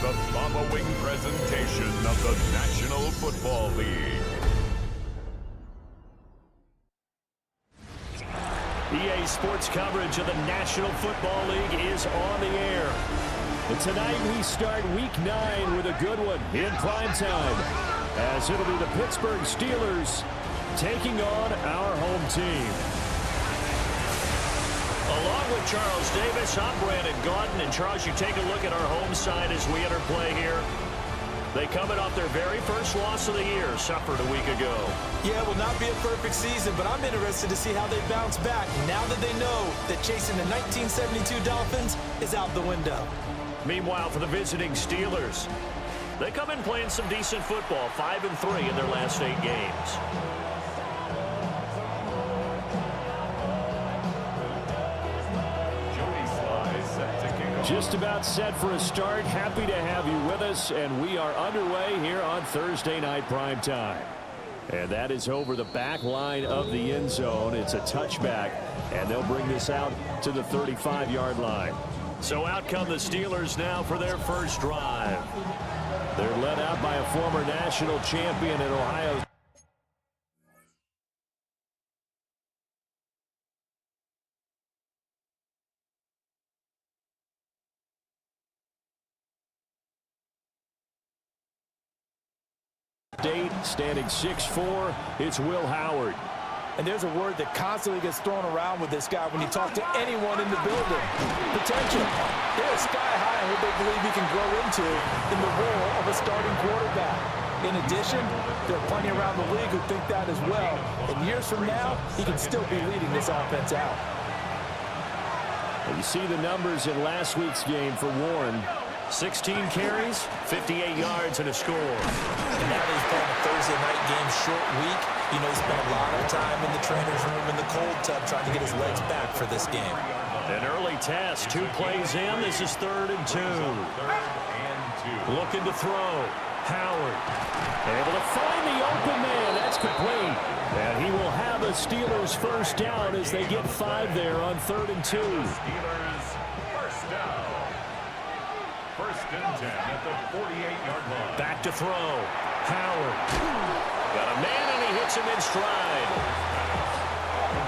the following presentation of the National Football League. EA Sports coverage of the National Football League is on the air. And tonight we start Week 9 with a good one in prime time, as it'll be the Pittsburgh Steelers taking on our home team. Along with Charles Davis, I'm Brandon Gaudin. And Charles, you take a look at our home side as we enter play here. They coming off their very first loss of the year, suffered a week ago. Yeah, it will not be a perfect season, but I'm interested to see how they bounce back now that they know that chasing the 1972 Dolphins is out the window. Meanwhile, for the visiting Steelers, they come in playing some decent football, 5-3 in their last 8 games. Just about set for a start. Happy to have you with us, and we are underway here on Thursday Night Prime Time. And that is over the back line of the end zone. It's a touchback, and they'll bring this out to the 35-yard line. So out come the Steelers now for their first drive. They're led out by a former national champion in Ohio. State standing 6'4", it's Will Howard. And there's a word that constantly gets thrown around with this guy when you talk to anyone in the building. Potential. They're sky high on what they believe he can grow into in the role of a starting quarterback. In addition, there are plenty around the league who think that as well. And years from now, he can still be leading this offense out. And you see the numbers in last week's game for Warren. 16 carries, 58 yards, and a score. And now that he's playing a Thursday night game short week, you know, he spent a lot of time in the trainer's room in the cold tub trying to get his legs back for this game. An early test, 2 plays in. This is 3rd and 2. Looking to throw. Howard able to find the open man. That's complete. And he will have a Steelers first down as they get 5 there on 3rd and 2. Steelers first down. 1st and 10 at the 48-yard line. Back to throw. Howard. Got a man, and he hits him in stride.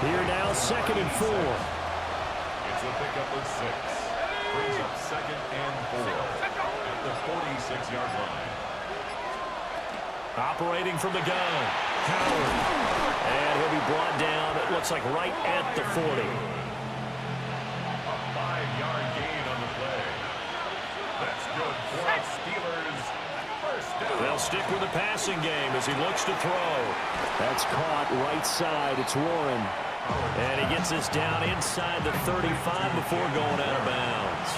Here now, 2nd and 4. It's a pickup of 6. Brings up 2nd and 4 at the 46-yard line. Operating from the gun. Howard. And he'll be brought down, it looks like right at the 40. A 5-yard gain on the play. That's good for the Steelers. First down. They'll stick with the passing game as he looks to throw. That's caught right side. It's Warren. And he gets this down inside the 35 before going out of bounds.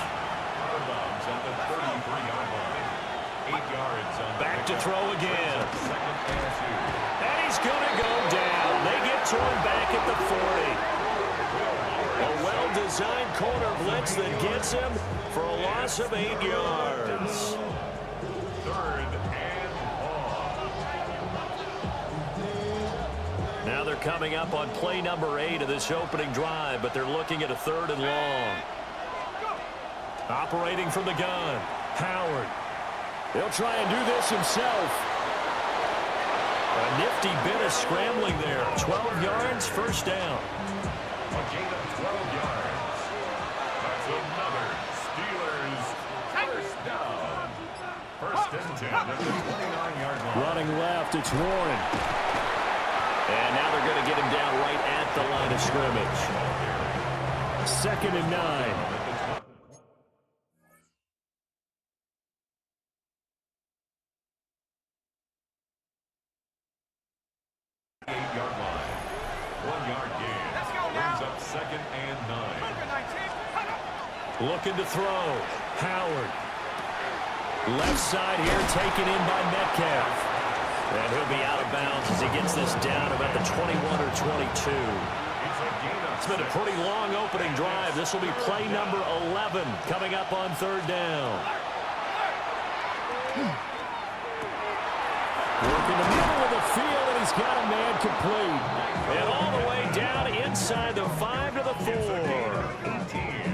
Out of bounds at the 33-yard line. 8 yards on the Back to throw again. 2nd and 2. And he's going to go down. They get to him back at the 40. A well-designed corner blitz that gets him for a loss of 8 yards. 3rd and long. Now they're coming up on play number 8 of this opening drive, but they're looking at a 3rd and long. Operating from the gun, Howard. He'll try and do this himself. A nifty bit of scrambling there. 12 yards, first down. A gain of 12 yards. That's another Steelers first down. 1st and 10 at the 29-yard line. Running left, it's Warren. And now they're going to get him down right at the line of scrimmage. 2nd and 9. Looking to throw. Howard. Left side here taken in by Metcalf. And he'll be out of bounds as he gets this down about the 21 or 22. It's been a pretty long opening drive. This will be play number 11 coming up on 3rd down. Working the middle of the field, and he's got a man complete. And all the way down inside the 5 to the 4.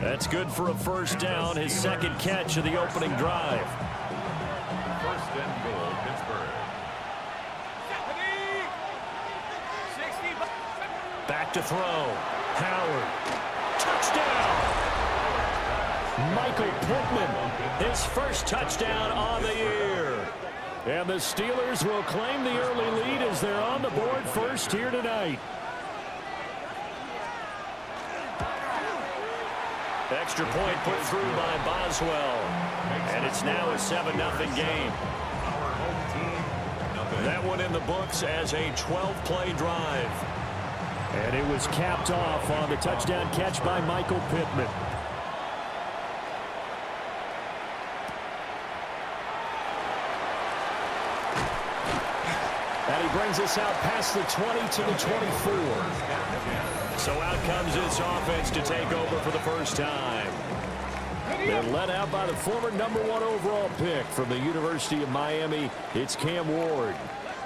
That's good for a first down, his 2nd catch of the opening drive. to throw. Howard. Touchdown! Michael Pittman, his first touchdown on the year. And the Steelers will claim the early lead as they're on the board first here tonight. Extra point put through by Boswell. And it's now a 7-0 game. That one in the books as a 12-play drive. And it was capped off on the touchdown catch by Michael Pittman. And he brings us out past the 20 to the 24. So out comes this offense to take over for the first time. They're led out by the former #1 overall pick from the University of Miami. It's Cam Ward.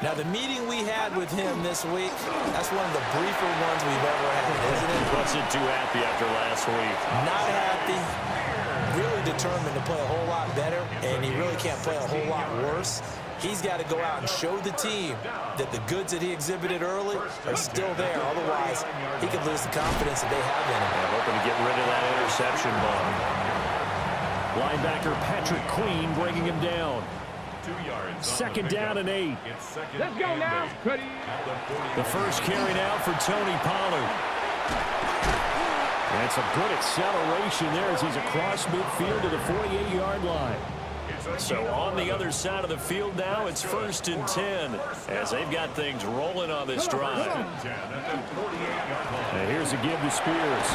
Now, the meeting we had with him this week, that's one of the briefer ones we've ever had, isn't it? Wasn't too happy after last week. Not happy. Really determined to play a whole lot better, and he really can't play a whole lot worse. He's got to go out and show the team that the goods that he exhibited early are still there. Otherwise, he could lose the confidence that they have in him. I'm hoping to get rid of that interception ball. Linebacker Patrick Queen bringing him down. 2 yards. Second down and 8. Let's go now. Ready. The first carry now for Tony Pollard. And some good acceleration there as he's across midfield to the 48-yard line. So on the other side of the field now, it's 1st and 10 as they've got things rolling on this drive. And here's a give to Spears.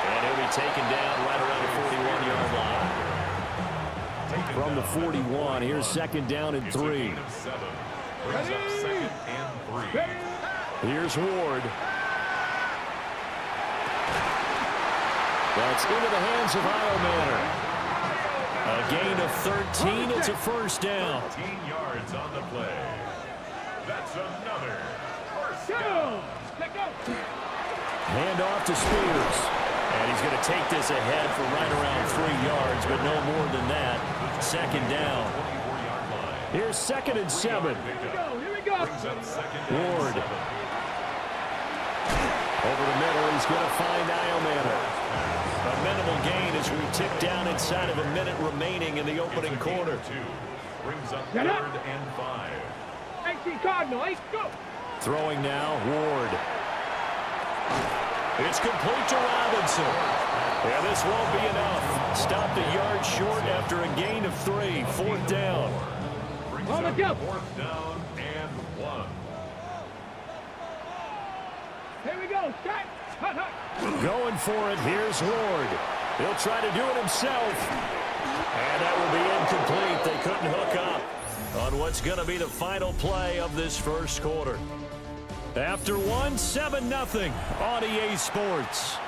And he'll be taken down right around the 41-yard line. From the 41, here's 2nd down and 3. Here's Ward. That's into the hands of Iomanner. A gain of 13. It's a first down. 13 yards on the play. That's another first down. Hand off to Spears. And he's going to take this ahead for right around 3 yards, but no more than that. 2nd down. Here's 2nd and 7. Here we go. Ward. Over the middle, he's going to find Iomanner. A minimal gain as we tick down inside of a minute remaining in the opening quarter. Brings up 3rd and 5. 18 Cardinal, let's go. Throwing now, Ward. It's complete to Robinson. And this won't be enough. Stopped a yard short after a gain of 3. 4th down. Brings up 4th down and 1. Here we go. Strike. Hut, hut. Going for it. Here's Ward. He'll try to do it himself. And that will be incomplete. They couldn't hook up on what's going to be the final play of this first quarter. After 7-0 on EA Sports.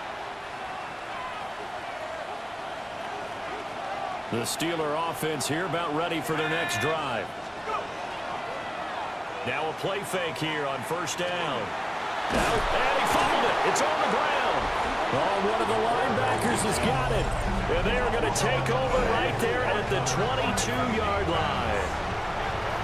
The Steeler offense here about ready for their next drive. Now a play fake here on 1st down. And he fumbled it. It's on the ground. Oh, one of the linebackers has got it. And they are going to take over right there at the 22-yard line.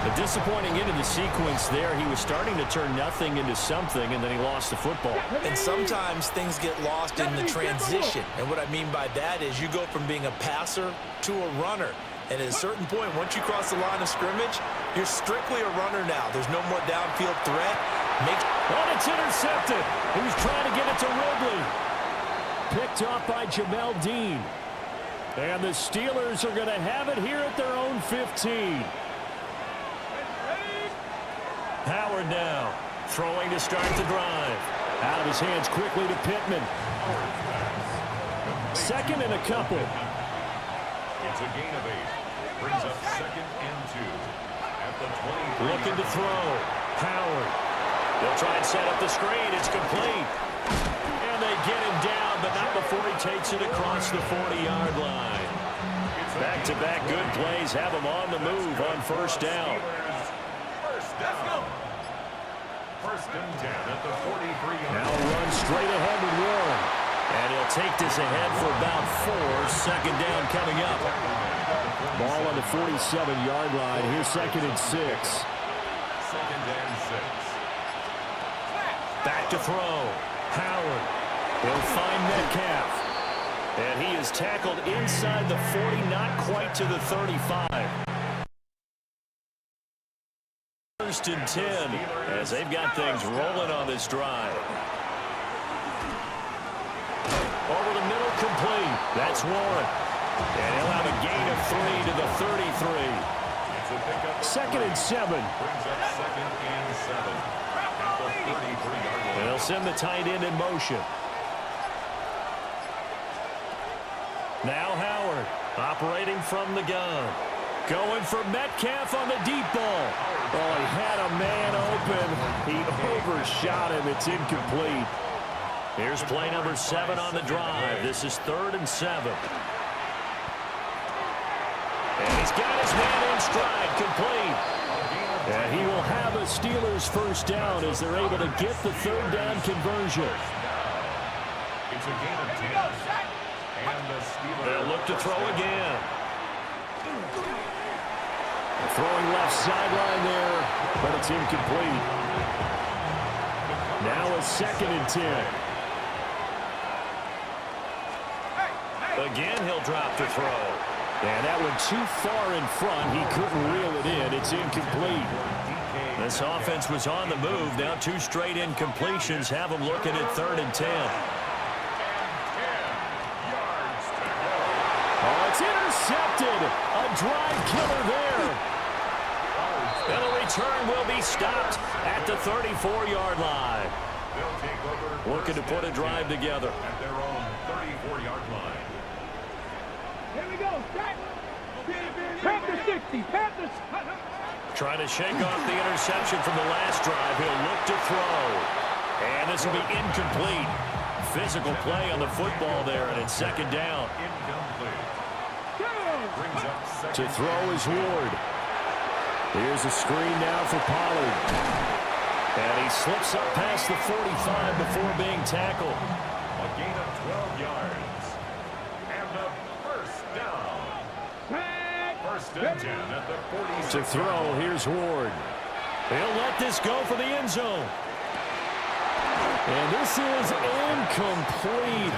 A disappointing end of the sequence there. He was starting to turn nothing into something, and then he lost the football. And sometimes things get lost in the transition. And what I mean by that is you go from being a passer to a runner. And at a certain point, once you cross the line of scrimmage, you're strictly a runner now. There's no more downfield threat. Oh, it's intercepted. He was trying to get it to Ridley. Picked off by Jamel Dean. And the Steelers are going to have it here at their own 15. Howard now throwing to start the drive. Out of his hands quickly to Pittman. 2nd and a couple. It's a gain of 8. Brings up 2nd and 2. At the 23. Looking to throw. Howard. They'll try and set up the screen. It's complete. And they get him down, but not before he takes it across the 40-yard line. Back-to-back good plays have him on the move on 1st down. Let's go. 1st and 10 at the 43-yard line. Now run straight ahead with Warren. And he'll take this ahead for about 4. 2nd down coming up. Ball on the 47-yard line. Here's 2nd and 6. 2nd and 6. Back to throw. Howard. He'll find Metcalf. And he is tackled inside the 40, not quite to the 35. First and 10 as they've got things rolling on this drive. Over the middle, complete. That's Warren. And he'll have a gain of 3 to the 33. Second and 7. Brings up second and 7. At the 33-yard line. And they'll send the tight end in motion. Now Howard operating from the gun. Going for Metcalf on the deep ball. Oh, he had a man open. He overshot him. It's incomplete. Here's play number 7 on the drive. This is 3rd and 7. And he's got his man in stride, complete. And he will have a Steelers first down as they're able to get the 3rd down conversion. It's a gain of 10. And the Steelers They'll look to throw again. Throwing left sideline there, but it's incomplete. Now a 2nd and 10. Again, he'll drop to throw. And that one too far in front. He couldn't reel it in. It's incomplete. This offense was on the move. Now 2 straight incompletions have them looking at 3rd and 10. Oh, it's intercepted. A drive killer there. And the return will be stopped at the 34-yard line. Looking to put a drive together. at their own 34-yard line. Here we go. Strike. Panthers 60. Panthers. Trying to shake off the interception from the last drive. He'll look to throw. And this will be incomplete. Physical play on the football there, and it's 2nd down. Incomplete. Brings up second. To throw is Ward. Here's a screen now for Pollard. And he slips up past the 45 before being tackled. A gain of 12 yards. And the first down. First and 10 at the 46. To throw, here's Ward. He'll let this go for the end zone. And this is incomplete.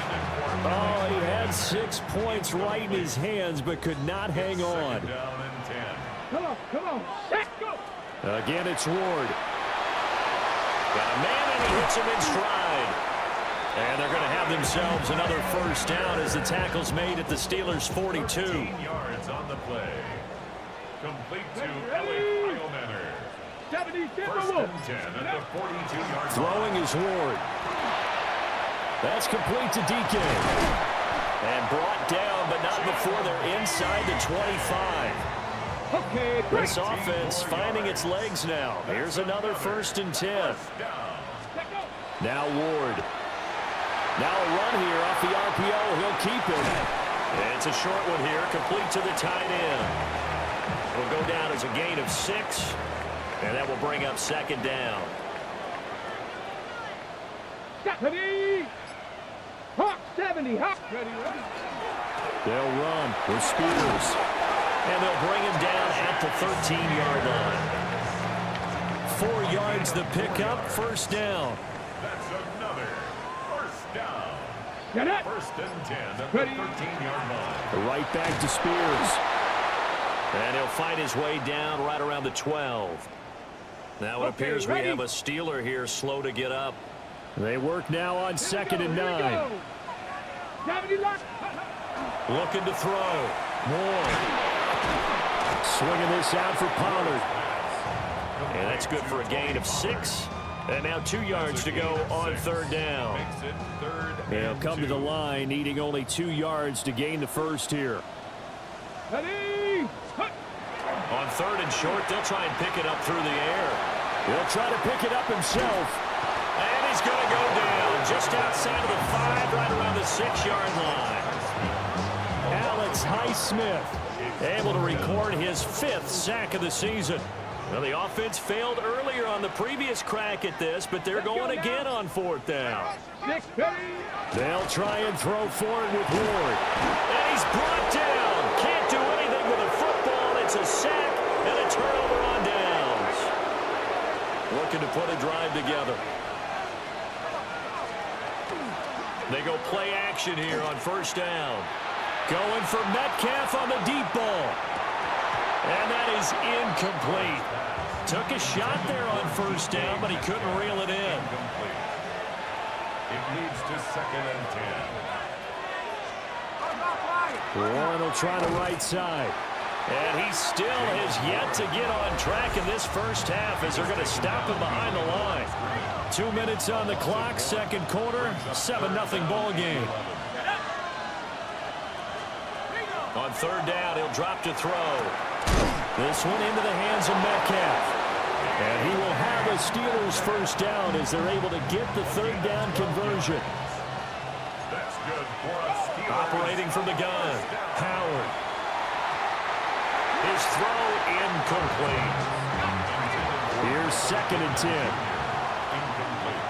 Oh, he had 6 points right in his hands, but could not hang on. Second down and 10. Come on, come on. Let's go. Again, it's Ward. Got a man, and he hits him in stride. And they're going to have themselves another first down as the tackle's made at the Steelers' 42. 13 yards on the play. Complete to Ellie Heilmanner. 76. First and 10 at the 42-yard line. Throwing is Ward. That's complete to DK. And brought down, but not before they're inside the 25. Okay, great. This offense finding its legs now. Here's another first and 10. Let's go. Now Ward. Now a run here off the RPO. He'll keep it. And it's a short one here, complete to the tight end. Will go down as a gain of 6. And that will bring up 2nd down. Ready. Hawk 70. Hawk. Ready, ready. They'll run with Spears. And they'll bring him down at the 13-yard line. 4 yards the pickup, first down. That's another first down. Get it. First and 10 at the 13-yard line. Right back to Spears. And he'll find his way down right around the 12. Now it appears we have a Steeler here slow to get up. They work now on 2nd and 9. Looking to throw. Moore. Swinging this out for Pollard. And that's good for a gain of 6. And now 2 yards to go on 3rd down. Makes it 3rd They'll and come to 2. the line, needing only 2 yards to gain the first here. Ready. On 3rd and short, they'll try and pick it up through the air. He'll try to pick it up himself. And he's going to go down just outside of the 5, right around the 6-yard line. Alex Highsmith able to record his 5th sack of the season. Well, the offense failed earlier on the previous crack at this, but they're going again on 4th down. They'll try and throw forward with Ward. And he's brought down. Can't do anything with a football. It's a sack and a turnover on downs. Looking to put a drive together. They go play action here on first down. Going for Metcalf on the deep ball. And that is incomplete. Took a shot there on first down, but he couldn't reel it in. It leads to 2nd and 10. Warren will try the right side. And he still has yet to get on track in this first half as they're going to stop him behind the line. 2 minutes on the clock, second quarter, 7-0 ball game. On third down, he'll drop to throw. This one into the hands of Metcalf. And he will have a Steelers first down as they're able to get the third down conversion. That's good for a Steelers. Operating from the gun, Howard. His throw incomplete. Here's 2nd and 10. Incomplete.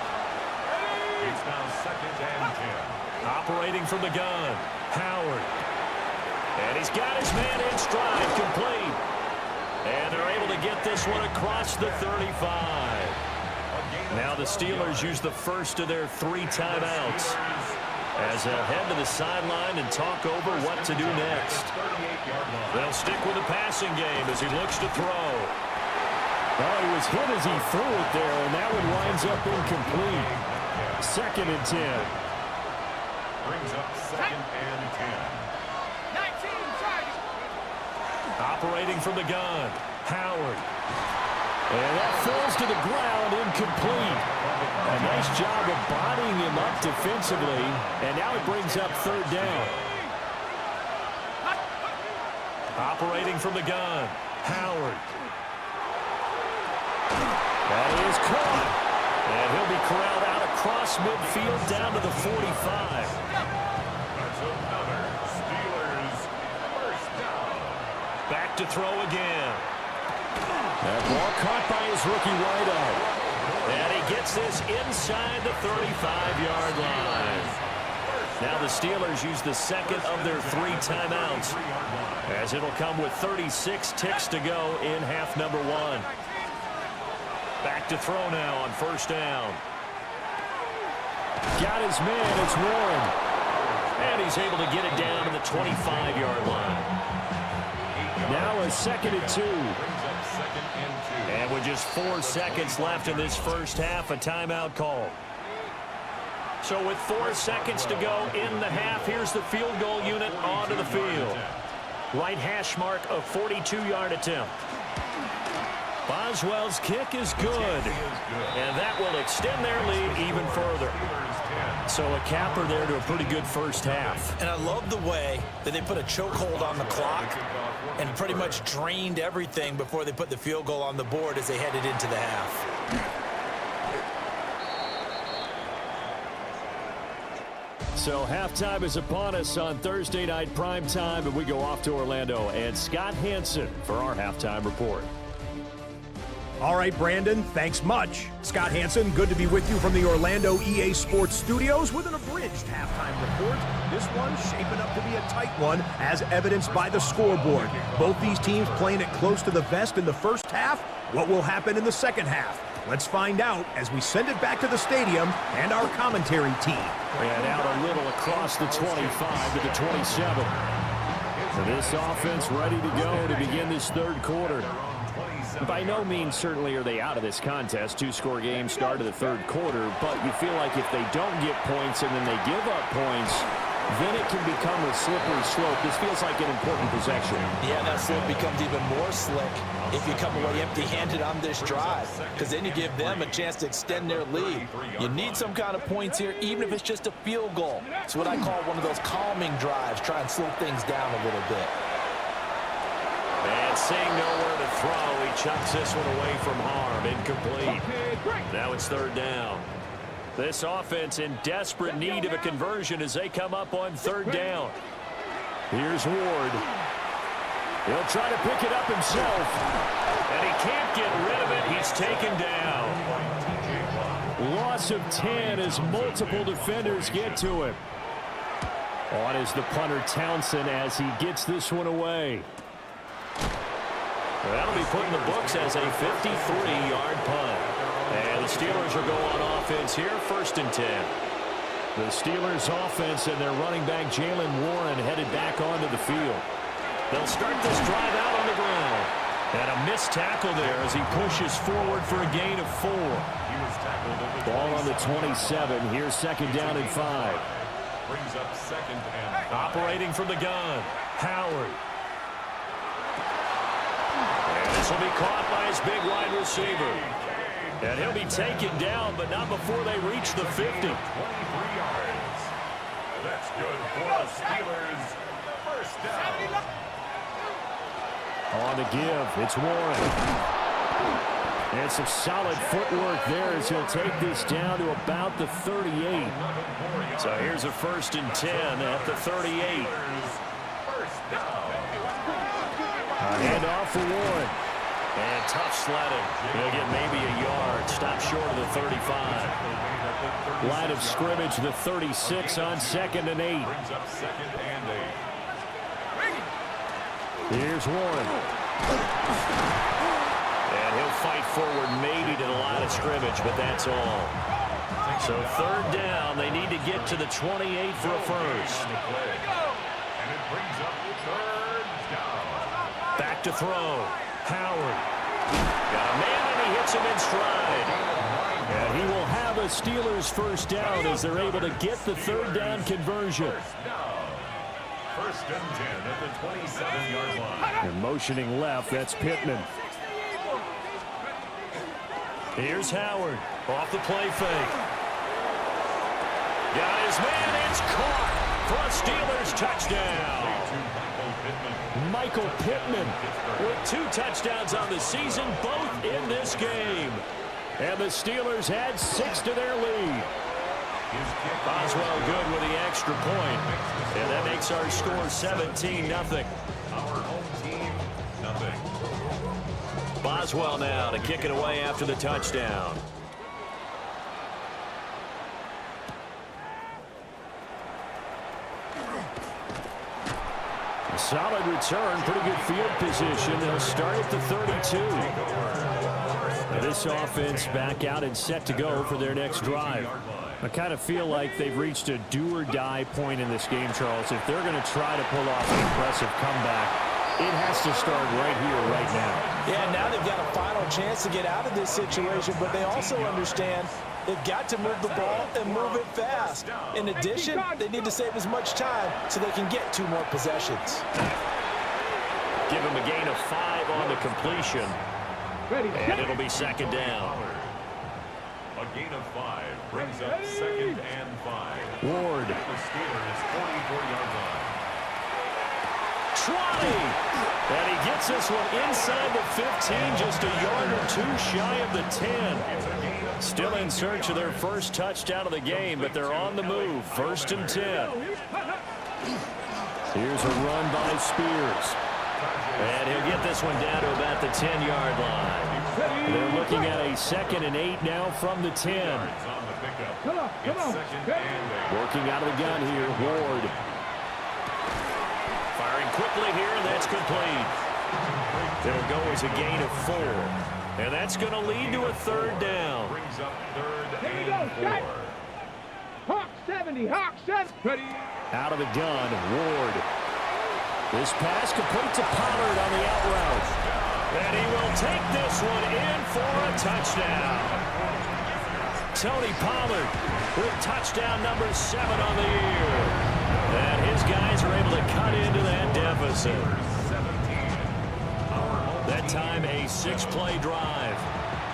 It's now 2nd and 10. Operating from the gun, Howard. And he's got his man in stride, complete. And they're able to get this one across the 35. Now the Steelers use the first of their 3 timeouts as they'll head to the sideline and talk over what to do next. They'll stick with the passing game as he looks to throw. Oh, he was hit as he threw it there, and that one winds up incomplete. 2nd and 10. Brings up 2nd and 10. Operating from the gun, Howard. And that falls to the ground, incomplete. A nice job of bodying him up defensively, and now it brings up third down. Operating from the gun, Howard. That is caught. And he'll be corralled out across midfield down to the 45. That's another Steelers first down. Back to throw again. That ball caught by his rookie wideout. And he gets this inside the 35-yard line. Now the Steelers use the second of their 3 timeouts, as it'll come with 36 ticks to go in half number 1. Back to throw now on first down. Got his man, it's Warren. And he's able to get it down to the 25-yard line. Now a 2nd and 2. And with just 4 seconds left in this first half, a timeout call. So with 4 seconds to go in the half, here's the field goal unit onto the field. Right hash mark of 42-yard attempt. Boswell's kick is good. And that will extend their lead even further. So a capper there to a pretty good first half. And I love the way that they put a chokehold on the clock and pretty much drained everything before they put the field goal on the board as they headed into the half. So halftime is upon us on Thursday night prime time, and we go off to Orlando and Scott Hanson for our halftime report. All right, Brandon, thanks much. Scott Hanson, good to be with you from the Orlando EA Sports Studios with an abridged halftime report. This one shaping up to be a tight one, as evidenced by the scoreboard. Both these teams playing it close to the vest in the first half. What will happen in the second half? Let's find out as we send it back to the stadium and our commentary team. And out a little across the 25 to the 27. So this offense ready to go to begin this third quarter. By no means certainly are they out of this contest. 2-score game start of the third quarter, but you feel like if they don't get points and then they give up points, then it can become a slippery slope. This feels like an important possession. Yeah, that slope becomes even more slick if you come away empty-handed on this drive, because then you give them a chance to extend their lead. You need some kind of points here, even if it's just a field goal. It's what I call one of those calming drives, try and slow things down a little bit. And seeing nowhere to throw, he chucks this one away from harm. Incomplete. Now it's third down. This offense in desperate need of a conversion as they come up on third down. Here's Ward. He'll try to pick it up himself. And he can't get rid of it. He's taken down. Loss of 10 as multiple defenders get to him. On is the punter Townsend as he gets this one away. That'll be put in the books as a 53-yard punt. And the Steelers will go on offense here, 1st and 10. The Steelers offense and their running back Jaylen Warren headed back onto the field. They'll start this drive out on the ground. And a missed tackle there as he pushes forward for a gain of 4. Ball on the 27. Here's second down and 5. Brings up second and 5. Operating from the gun, Howard. And this will be caught by his big wide receiver. And he'll be taken down, but not before they reach the 50. 23 yards. That's good for the Steelers. First down. On the give, it's Warren. And some solid footwork there as he'll take this down to about the 38. So here's a 1st and 10 at the 38. First down. Hand off for Warren. And tough sledding. He'll get maybe a yard. Stop short of the 35. Line of scrimmage, the 36 on 2nd and 8. Brings up second and 8. Here's Warren. And he'll fight forward maybe to the line of scrimmage, but that's all. So 3rd down, they need to get to the 28 for a first. And it brings up 3rd down. Back to throw. Howard. Got a man and he hits him in stride. And he will have a Steelers first down as they're able to get the 3rd down conversion. First and 10 at the 27-yard line. And motioning left, that's Pittman. Here's Howard off the play fake. Got his man, it's caught for a Steelers touchdown. Michael Pittman with 2 touchdowns on the season, both in this game. And the Steelers add 6 to their lead. Boswell good with the extra point. And that makes our score 17-0. Our home team, nothing. Boswell now to kick it away after the touchdown. A solid return, pretty good field position. They'll start at the 32. Now this offense back out and set to go for their next drive. I kind of feel like they've reached a do-or-die point in this game, Charles. If they're going to try to pull off an impressive comeback, it has to start right here, right now. Yeah, now they've got a final chance to get out of this situation, but they also understand they've got to move the ball and move it fast. In addition, they need to save as much time so they can get 2 more possessions. Give him a gain of 5 on the completion. And it'll be second down. A gain of 5 brings up second and 5. Ward. The Steelers 44-yard line. Trotty. And he gets this one inside the 15, just a yard or 2 shy of the 10. Still in search of their first touchdown of the game, but they're on the move. 1st and 10. Here's a run by Spears. And he'll get this one down to about the 10-yard line. They're looking at a 2nd and 8 now from the 10. Come on. Working out of the gun here, Ward. Firing quickly here, and that's complete. It'll go as a gain of 4. And that's going to lead to a 3rd down. Brings up 3rd Here we and go, 4. set. Hawk 70, Hawk 7. Ready. Out of the gun, Ward. This pass complete to Pollard on the out route. And he will take this one in for a touchdown. Tony Pollard with touchdown number 7 on the year. And his guys are able to cut into that deficit. That time a 6-play drive.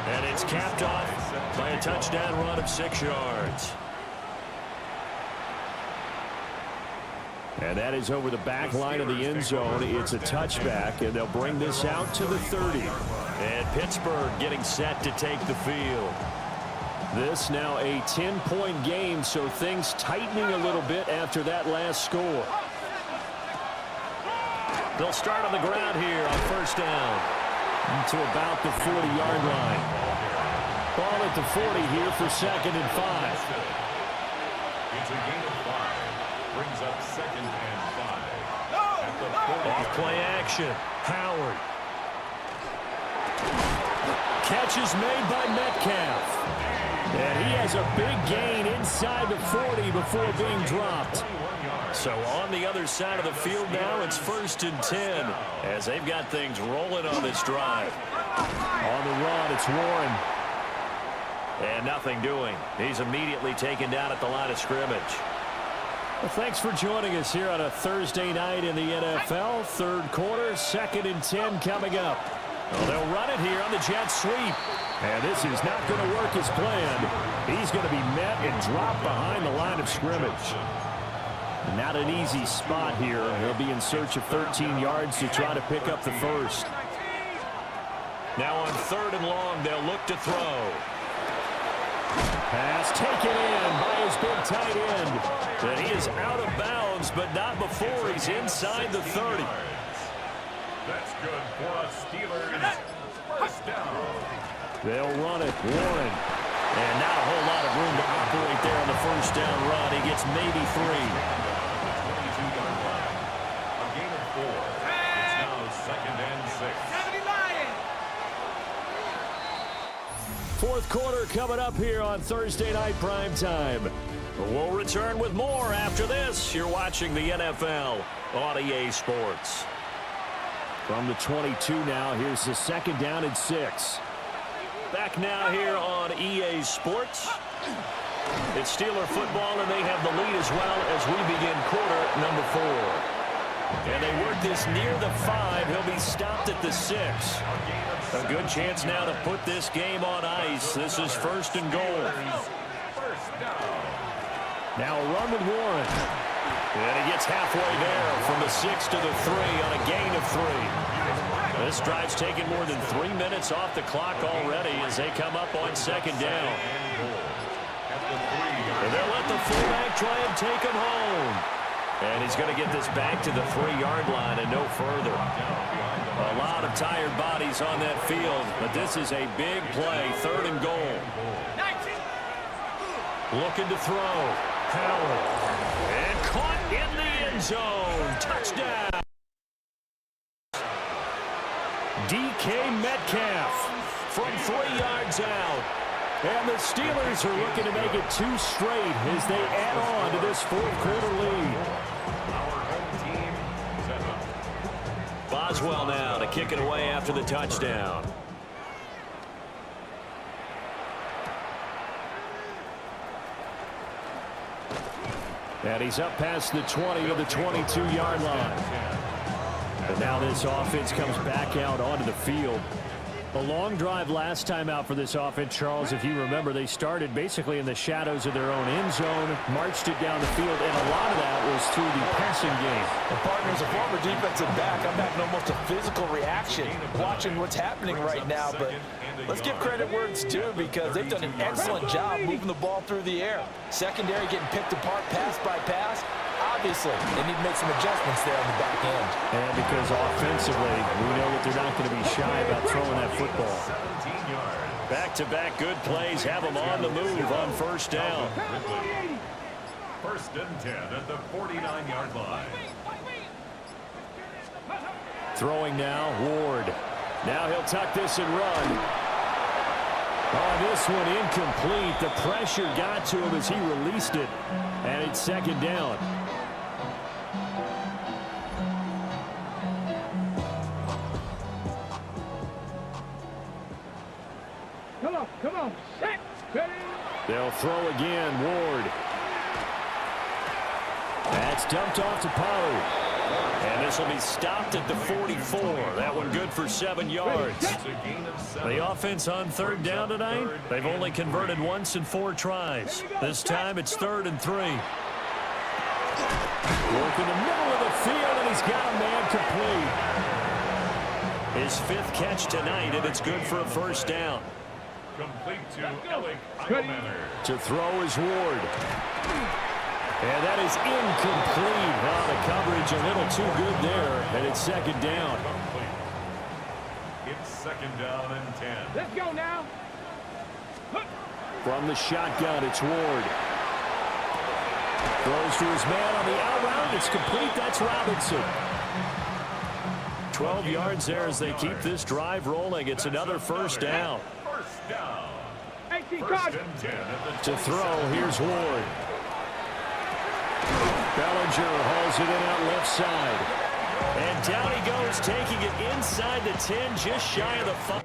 And it's capped off by a touchdown run of 6 yards. And that is over the back line of the end zone. It's a touchback, and they'll bring this out to the 30. And Pittsburgh getting set to take the field. This now a 10-point game, so things tightening a little bit after that last score. They'll start on the ground here on 1st down to about the 40-yard line. Ball at the 40 here for 2nd and 5. It's a gain of 5. Brings up 2nd and 5. Off play action. Howard. Catch is made by Metcalf. And he has a big gain inside the 40 before being dropped. So on the other side of the field now, it's 1st and 10 as they've got things rolling on this drive. On the run, it's Warren. And nothing doing. He's immediately taken down at the line of scrimmage. Well, thanks for joining us here on a Thursday night in the NFL. Third quarter, 2nd and 10 coming up. Well, they'll run it here on the jet sweep. And this is not going to work as planned. He's going to be met and dropped behind the line of scrimmage. Not an easy spot here. He'll be in search of 13 yards to try to pick up the first. Now on 3rd and long, they'll look to throw. Pass taken in by his big tight end. And he is out of bounds, but not before he's inside the 30. That's good for a Steelers first down. They'll run it. Warren. And not a whole lot of room to operate there on the first down run. He gets maybe 3. 22-yard line. A gain of 4. It's now 2nd and 6. Fourth quarter coming up here on Thursday Night Prime Time. We'll return with more after this. You're watching the NFL on EA Sports. From the 22 now, here's the 2nd down and 6. Back now here on EA Sports. It's Steeler football, and they have the lead as well as we begin quarter number 4. And they work this near the 5. He'll be stopped at the 6. A good chance now to put this game on ice. This is 1st and goal. Now a run with Warren. And he gets halfway there from the 6 to the 3 on a gain of 3. This drive's taken more than 3 minutes off the clock already as they come up on 2nd down. And they'll let the fullback try and take him home. And he's going to get this back to the 3-yard line and no further. A lot of tired bodies on that field, but this is a big play, 3rd and goal. Looking to throw. Howell. And caught in the end zone. Touchdown. DK Metcalf from 3 yards out. And the Steelers are looking to make it 2 straight as they add on to this 4th quarter lead. Our home team set up. Boswell now to kick it away after the touchdown. And he's up past the 20 to the 22-yard line. And now this offense comes back out onto the field. A long drive last time out for this offense, Charles. If you remember, they started basically in the shadows of their own end zone, marched it down the field, and a lot of that was through the passing game. And partners, a former defensive back, I'm having almost a physical reaction watching what's happening right now. But let's give credit where it's due because they've done an excellent job moving the ball through the air. Secondary getting picked apart pass by pass. Obviously, they need to make some adjustments there on the back end. And because offensively, we know that they're not going to be shy about throwing that football. 17 yards. Back-to-back good plays have them on the move on 1st down. 1st and 10 at the 49-yard line. Throwing now, Ward. Now he'll tuck this and run. Oh, this one incomplete. The pressure got to him as he released it. And it's 2nd down. Come on, set, ready. They'll throw again, Ward. That's dumped off to Pollard. And this will be stopped at the 44. That one good for 7 yards. It's a gain of 7. The offense on 3rd down tonight, they've only converted once in 4 tries. This time it's 3rd and 3. Work in the middle of the field, and he's got a man complete. His 5th catch tonight, and it's good for a 1st down. Complete to Alec Eilmaner. To throw is Ward. And that is incomplete. Now the coverage a little too good there, and it's 2nd down. Complete. It's 2nd down and 10. Let's go now. From the shotgun, it's Ward. Throws to his man on the out route. It's complete. That's Robinson. 12 yards there as they keep this drive rolling. It's another first down. First down. 18 First cards. and 10 at the To throw, here's Ward. Bellinger hauls it in out left side. And down he goes, taking it inside the 10, just shy of the 5.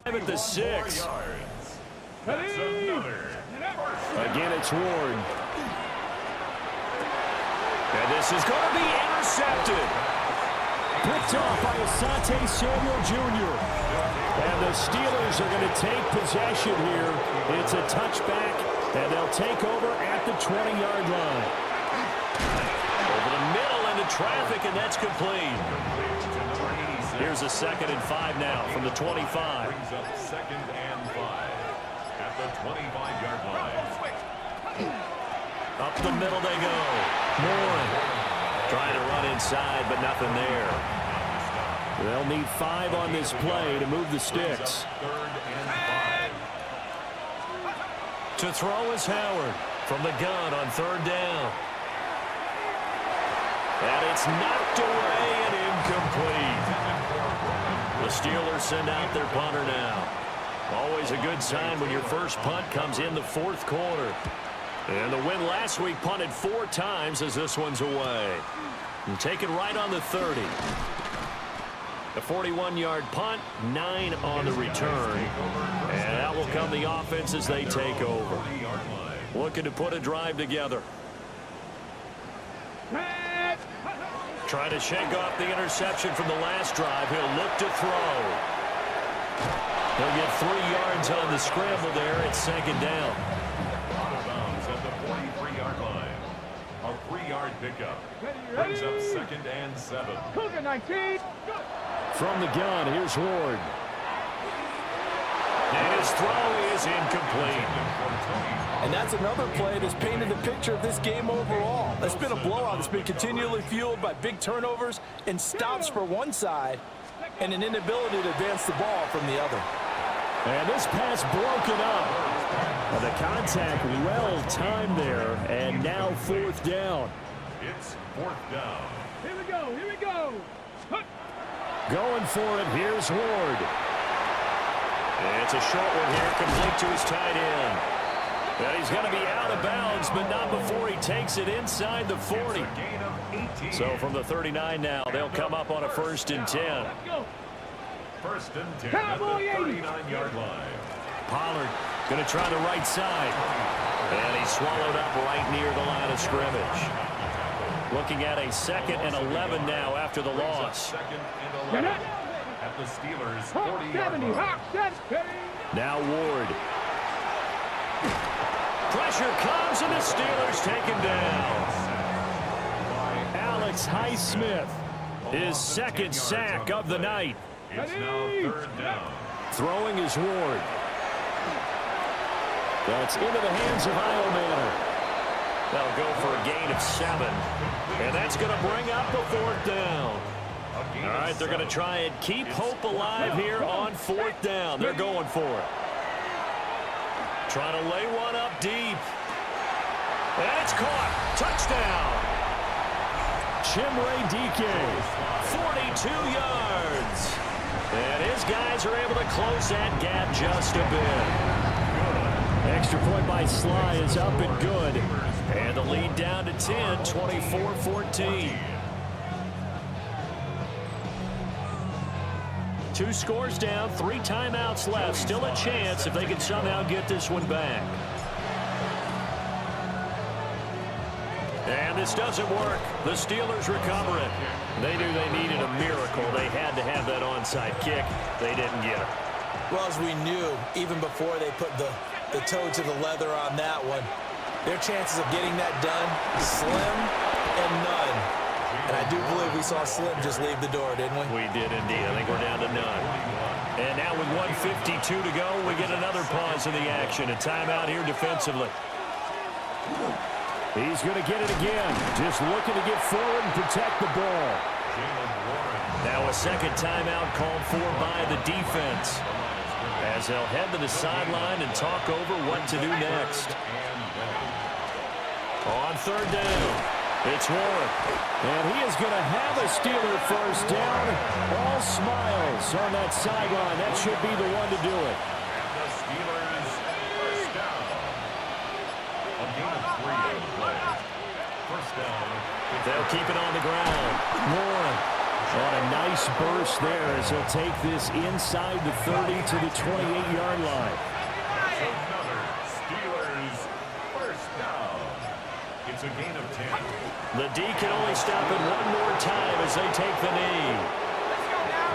At the 6. That's another. Again, it's Ward. And this is going to be intercepted. Picked off by Asante Samuel Jr. And the Steelers are going to take possession here. It's a touchback, and they'll take over at the 20-yard line. Over the middle into traffic, and that's complete. Here's a 2nd and 5 now from the 25. Brings up 2nd and 5 at the 25-yard line. Up the middle they go. Moore trying to run inside, but nothing there. They'll need 5 on this play to move the sticks. 3rd and 5. To throw is Howard from the gun on 3rd down. And it's knocked away and incomplete. The Steelers send out their punter now. Always a good sign when your first punt comes in the 4th quarter. And the win last week punted 4 times as this one's away. And take it right on the 30. A 41-yard punt, 9 on the return. And out will come the offense as they take over. Looking to put a drive together. Trying to shake off the interception from the last drive. He'll look to throw. He'll get 3 yards on the scramble there. It's 2nd down. Out of bounds at the 43-yard line. A 3-yard pickup. Brings up 2nd and 7. Cougar 19. From the gun, here's Ward. And his throw is incomplete. And that's another play that's painted the picture of this game overall. It's been a blowout. It's been continually fueled by big turnovers and stops for one side and an inability to advance the ball from the other. And this pass broken up. And the contact well timed there, and now 4th down. It's 4th down. Here we go. Here we go. Going for it, here's Ward. And it's a short one here, complete to his tight end. And he's going to be out of bounds, but not before he takes it inside the 40. Gain of 18. So from the 39 now, they'll come up on a 1st and 10. First and 10 Cowboy at the 80. 39-yard line. Pollard going to try the right side. And he's swallowed up right near the line of scrimmage. Looking at a 2nd and 11 now after the loss. 2nd and 11 at the Steelers' 40-yard line. Hawk 70. Now Ward. Pressure comes, and the Steelers take him down. Alex Highsmith, his 2nd sack of the night. It's now 3rd down. Throwing is Ward. That's into the hands of Iomanner. They'll go for a gain of 7. And that's going to bring up the 4th down. All right, they're going to try and keep hope alive here on 4th down. They're going for it. Trying to lay one up deep. And it's caught. Touchdown. Chimere Dike, 42 yards. And his guys are able to close that gap just a bit. Extra point by Sly is up and good. And the lead down to 10, 24-14. 2 scores down, 3 timeouts left. Still a chance if they can somehow get this one back. And this doesn't work. The Steelers recover it. They knew they needed a miracle. They had to have that onside kick. They didn't get it. Well, as we knew, even before they put the toe to the leather on that one, their chances of getting that done, slim and none. And I do believe we saw Slim just leave the door, didn't we? We did indeed. I think we're down to none. And now with 1:52 to go, we get another pause in the action. A timeout here defensively. He's going to get it again. Just looking to get forward and protect the ball. Now a second timeout called for by the defense, as they'll head to the sideline and talk over what to do next. On third down, it's Warren. And he is going to have a Steeler first down. All smiles on that sideline. That should be the one to do it. The Steelers first down. A gain of 3 on the play. First down. They'll keep it on the ground. Warren on a nice burst there as he'll take this inside the 30 to the 28-yard line. Another Steelers first down. It's a gain of 10. The D can only stop it one more time as they take the knee. Let's go now.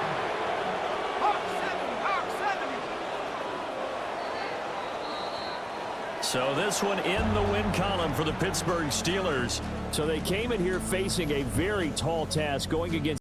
Hawk 70, Hawk 70. So this one in the win column for the Pittsburgh Steelers. So they came in here facing a very tall task going against